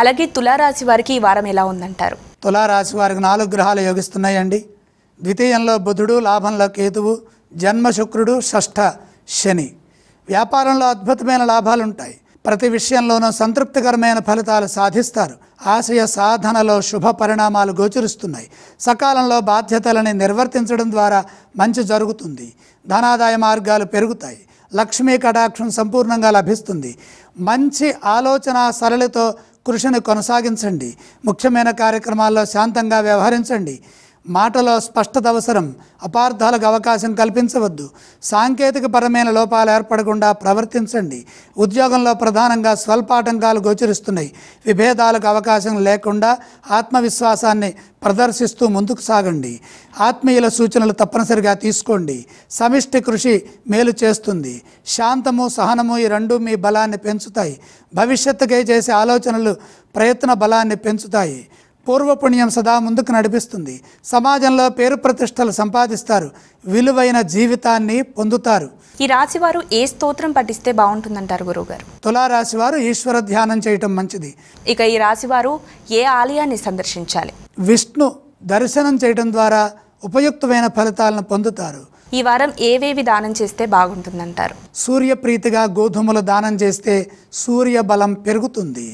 అలాగే తులారాశి వారికి ఈ వారం ఎలా ఉందంటారు? తులారాశి వారికి 4 గ్రహాలు యోగిస్తున్నాయండి. ద్వితీయంలో బుధుడు, లాభంలో కేతువు, జన్మ శుక్రుడు, షష్ఠ శని. వ్యాపారంలో అద్భుతమైన లాభాలు ఉంటాయి. ప్రతి విషయంలోనూ సంతృప్తికరమైన ఫలితాలు సాధిస్తారు. ఆశయ సాధనలో శుభ పరిణామాలు గోచరిస్తున్నాయి. సకాలంలో బాధ్యతలని నిర్వర్తించడం ద్వారా మంచి జరుగుతుంది. ధనాదాయ మార్గాలు పెరుగుతాయి. లక్ష్మీ కటాక్షం సంపూర్ణంగా లభిస్తుంది. మంచి ఆలోచన సరళితో కృషిని కొనసాగించండి. ముఖ్యమైన కార్యక్రమాల్లో శాంతంగా వ్యవహరించండి. మాటలో స్పష్టత అవసరం. అపార్థాలకు అవకాశం కల్పించవద్దు. సాంకేతిక పరమైన లోపాలు ఏర్పడకుండా ప్రవర్తించండి. ఉద్యోగంలో ప్రధానంగా స్వల్పాటంకాలు గోచరిస్తున్నాయి. విభేదాలకు అవకాశం లేకుండా ఆత్మవిశ్వాసాన్ని ప్రదర్శిస్తూ ముందుకు సాగండి. ఆత్మీయుల సూచనలు తప్పనిసరిగా తీసుకోండి. సమిష్టి కృషి మేలు చేస్తుంది. శాంతము, సహనము ఈ రెండూ మీ బలాన్ని పెంచుతాయి. భవిష్యత్తుకై చేసే ఆలోచనలు ప్రయత్న బలాన్ని పెంచుతాయి. పూర్వపుణ్యం సదా ముందుకు నడిపిస్తుంది. సమాజంలో పేరు ప్రతిష్టలు సంపాదిస్తారు. విలువైన జీవితాన్ని పొందుతారు. ఈ రాశి వారు ఏ స్తోత్రం పఠిస్తే బాగుంటుందంటారు గురువుగారు? తులారాశి వారు ఈశ్వర ధ్యానం చేయటం మంచిది. ఇక ఈ రాశి వారు ఏ ఆలయాన్ని సందర్శించాలి? విష్ణు దర్శనం చేయడం ద్వారా ఉపయుక్తమైన ఫలితాలను పొందుతారు. ఈ వారం ఏవేవి దానం చేస్తే బాగుంటుందంటారు? సూర్యప్రీతిగా గోధుమలు దానం చేస్తే సూర్య బలం పెరుగుతుంది.